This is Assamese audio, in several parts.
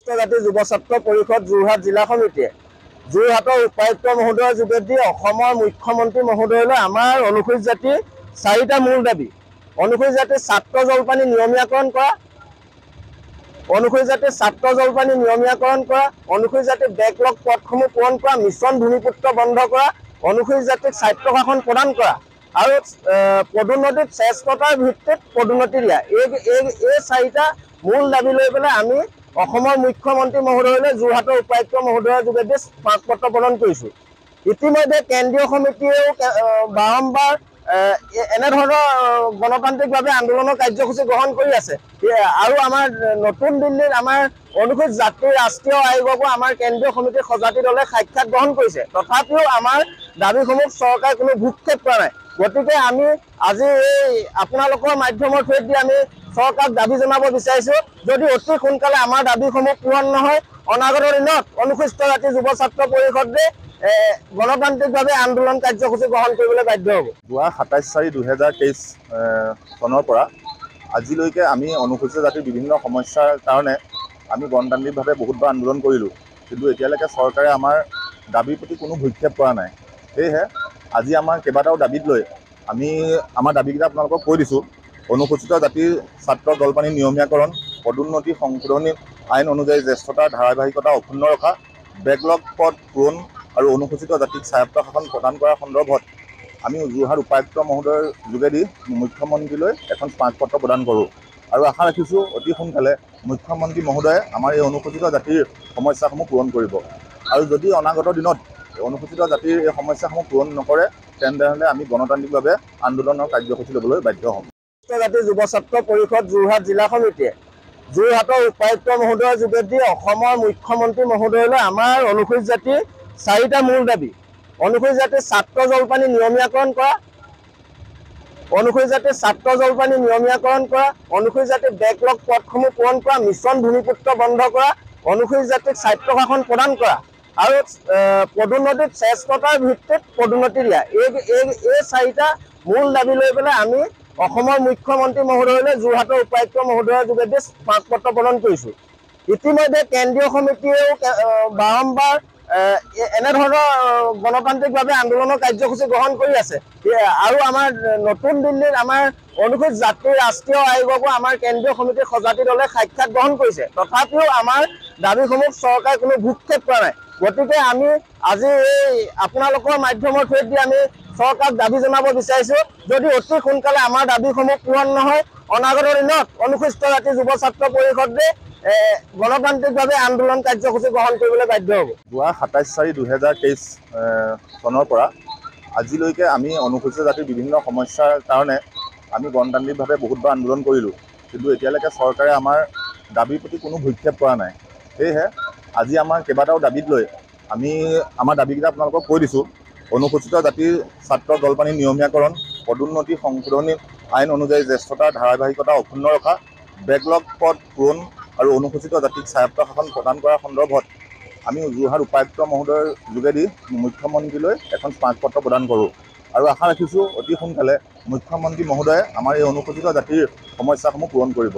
জাতি যুৱ ছাত্ৰ পৰিষদ যোৰহাট জিলা সমিতিয়ে যোৰহাটৰ উপায়ুক্ত মহোদয়ৰ যোগেদি অসমৰ মুখ্যমন্ত্ৰী মহোদয়লৈ আমাৰ অনুসূচিত জাতিৰ 4টা মূল দাবী অনুসূচিত জাতিৰ ছাত্ৰ জলপানী নিয়মীয়াকৰণ কৰা, অনুসূচিত জাতিৰ ছাত্ৰ জলপানী নিয়মীয়াকৰণ কৰা, অনুসূচিত জাতিৰ বেকলগ পদসমূহ পূৰণ কৰা, মিছন ভূমিপুত্ৰ বন্ধ কৰা, অনুসূচিত জাতিক স্বায়ত্তশাসন প্ৰদান কৰা আৰু পদোন্নতিত শ্ৰেষ্ঠতাৰ ভিত্তিত পদোন্নতি দিয়া। এই 4টা মূল দাবী লৈ পেলাই আমি অসমৰ মুখ্যমন্ত্ৰী মহোদয়লৈ যোৰহাটৰ উপায়ুক্ত মহোদয়ৰ যোগেদি স্মাৰকপত্ৰ প্ৰদান কৰিছোঁ। ইতিমধ্যে কেন্দ্ৰীয় সমিতিয়েও বাৰম্বাৰ এনেধৰণৰ গণতান্ত্ৰিকভাৱে আন্দোলনৰ কাৰ্যসূচী গ্ৰহণ কৰি আছে আৰু আমাৰ নতুন দিল্লীত আমাৰ অনুসূচিত জাতিৰ ৰাষ্ট্ৰীয় আয়োগকো আমাৰ কেন্দ্ৰীয় সমিতিৰ সজাতি দলে সাক্ষাৎ গ্ৰহণ কৰিছে। তথাপিও আমাৰ দাবীসমূহ চৰকাৰে কোনো ভূক্ষেপ কৰা নাই। গতিকে আমি আজি এই আপোনালোকৰ মাধ্যমৰ থ্ৰুৱেদি আমি চৰকাৰক দাবী জনাব বিচাৰিছোঁ, যদি অতি সোনকালে আমাৰ দাবীসমূহ পূৰণ নহয়, অনাগত দিনত অনুসূচিত জাতি যুৱ ছাত্ৰ পৰিষদে গণতান্ত্ৰিকভাৱে আন্দোলন কাৰ্যসূচী গ্ৰহণ কৰিবলৈ বাধ্য হ'ব। যোৱা 27/4/2023 চনৰ পৰা আজিলৈকে আমি অনুসূচিত জাতিৰ বিভিন্ন সমস্যাৰ কাৰণে আমি গণতান্ত্ৰিকভাৱে বহুতবাৰ আন্দোলন কৰিলোঁ, কিন্তু এতিয়ালৈকে চৰকাৰে আমাৰ দাবীৰ প্ৰতি কোনো ভূক্ষেপ কৰা নাই। সেয়েহে আজি আমাৰ কেইবাটাও দাবীক লৈ আমি আমাৰ দাবীকেইটা আপোনালোকক কৈ দিছোঁ। অনুসূচিত জাতিৰ ছাত্ৰ জলপানী নিয়মীয়াকৰণ, পদোন্নতি সংশোধনী আইন অনুযায়ী জ্যেষ্ঠতাৰ ধাৰাবাহিকতা অক্ষুণ্ণ ৰখা, বেকলগ পদ পূৰণ আৰু অনুসূচিত জাতিক স্বায়ত্তশাসন প্ৰদান কৰাৰ সন্দৰ্ভত আমি যোৰহাট উপায়ুক্ত মহোদয়ৰ যোগেদি মুখ্যমন্ত্ৰীলৈ এখন স্মাৰকপত্ৰ প্ৰদান কৰোঁ আৰু আশা ৰাখিছোঁ অতি সোনকালে মুখ্যমন্ত্ৰী মহোদয়ে আমাৰ এই অনুসূচিত জাতিৰ সমস্যাসমূহ পূৰণ কৰিব। আৰু যদি অনাগত দিনত অনুসূচিত জাতিৰ এই সমস্যাসমূহ পূৰণ নকৰে, তেনেহ'লে আমি গণতান্ত্ৰিকভাৱে আন্দোলনৰ কাৰ্যসূচী ল'বলৈ বাধ্য হ'ম। জাতি যুৱ ছাত্ৰ পৰিষদ যোৰহাট জিলা সমিতিয়ে যোৰহাটৰ উপায়ুক্ত মহোদয়ৰ যোগেদি অসমৰ মুখ্যমন্ত্ৰী মহোদয়লৈ আমাৰ অনুসূচিত জাতিৰ 4টা মূল দাবী অনুসূচিত জাতিৰ ছাত্ৰ জলপানী নিয়মীয়াকৰণ কৰা, অনুসূচিত জাতিৰ ছাত্ৰ জলপানী নিয়মীয়াকৰণ কৰা, অনুসূচিত জাতিৰ বেকলগ পদসমূহ পূৰণ কৰা, মিছন ভূমিপুত্ৰ বন্ধ কৰা, অনুসূচিত জাতিক স্বায়ত্তশাসন প্ৰদান কৰা আৰু পদোন্নতিত শ্ৰেষ্ঠতাৰ ভিত্তিত পদোন্নতি দিয়া। এই 4টা মূল দাবী লৈ পেলাই আমি অসমৰ মুখ্যমন্ত্ৰী মহোদয়লৈ যোৰহাটৰ উপায়ুক্ত মহোদয়ৰ যোগেদি স্মাৰকপত্ৰ প্ৰদান কৰিছোঁ। ইতিমধ্যে কেন্দ্ৰীয় সমিতিয়েও বাৰম্বাৰ এনেধৰণৰ গণতান্ত্ৰিকভাৱে আন্দোলনৰ কাৰ্যসূচী গ্ৰহণ কৰি আছে আৰু আমাৰ নতুন দিল্লীত আমাৰ অনুসূচিত জাতিৰ ৰাষ্ট্ৰীয় আয়োগকো আমাৰ কেন্দ্ৰীয় সমিতিৰ সজাতি দলে সাক্ষাৎ গ্ৰহণ কৰিছে। তথাপিও আমাৰ দাবীসমূহ চৰকাৰে কোনো ভূক্ষেপ কৰা নাই। গতিকে আমি আজি এই আপোনালোকৰ মাধ্যমৰ থ্ৰুৱেদি আমি চৰকাৰক দাবী জনাব বিচাৰিছোঁ, যদি অতি সোনকালে আমাৰ দাবীসমূহ পূৰণ নহয়, অনাগত দিনত অনুসূচিত জাতি যুৱ ছাত্ৰ পৰিষদে গণতান্ত্ৰিকভাৱে আন্দোলন কাৰ্যসূচী গ্ৰহণ কৰিবলৈ বাধ্য হ'ব। যোৱা 27/4/2023 চনৰ পৰা আজিলৈকে আমি অনুসূচিত জাতিৰ বিভিন্ন সমস্যাৰ কাৰণে আমি গণতান্ত্ৰিকভাৱে বহুতবাৰ আন্দোলন কৰিলোঁ, কিন্তু এতিয়ালৈকে চৰকাৰে আমাৰ দাবীৰ প্ৰতি কোনো ভূক্ষেপ কৰা নাই। সেয়েহে আজি আমাৰ কেইবাটাও দাবীক লৈ আমি আমাৰ দাবীকেইটা আপোনালোকক কৈ দিছোঁ। অনুসূচিত জাতিৰ ছাত্ৰ জলপানী নিয়মীয়াকৰণ, পদোন্নতি সংশোধনী আইন অনুযায়ী জ্যেষ্ঠতাৰ ধাৰাবাহিকতা অক্ষুণ্ণ ৰখা, বেকলগ পদ পূৰণ আৰু অনুসূচিত জাতিক স্বায়ত্তশাসন প্ৰদান কৰাৰ সন্দৰ্ভত আমি যোৰহাট উপায়ুক্ত মহোদয়ৰ যোগেদি মুখ্যমন্ত্ৰীলৈ এখন স্মাৰকপত্ৰ প্ৰদান কৰোঁ আৰু আশা ৰাখিছোঁ অতি সোনকালে মুখ্যমন্ত্ৰী মহোদয়ে আমাৰ এই অনুসূচিত জাতিৰ সমস্যাসমূহ পূৰণ কৰিব।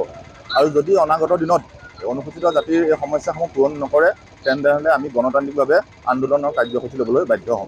আৰু যদি অনাগত দিনত অনুসূচিত জাতিৰ এই সমস্যাসমূহ পূৰণ নকৰে, তেনেহ'লে আমি গণতান্ত্ৰিকভাৱে আন্দোলনৰ কাৰ্যসূচী ল'বলৈ বাধ্য হ'ম।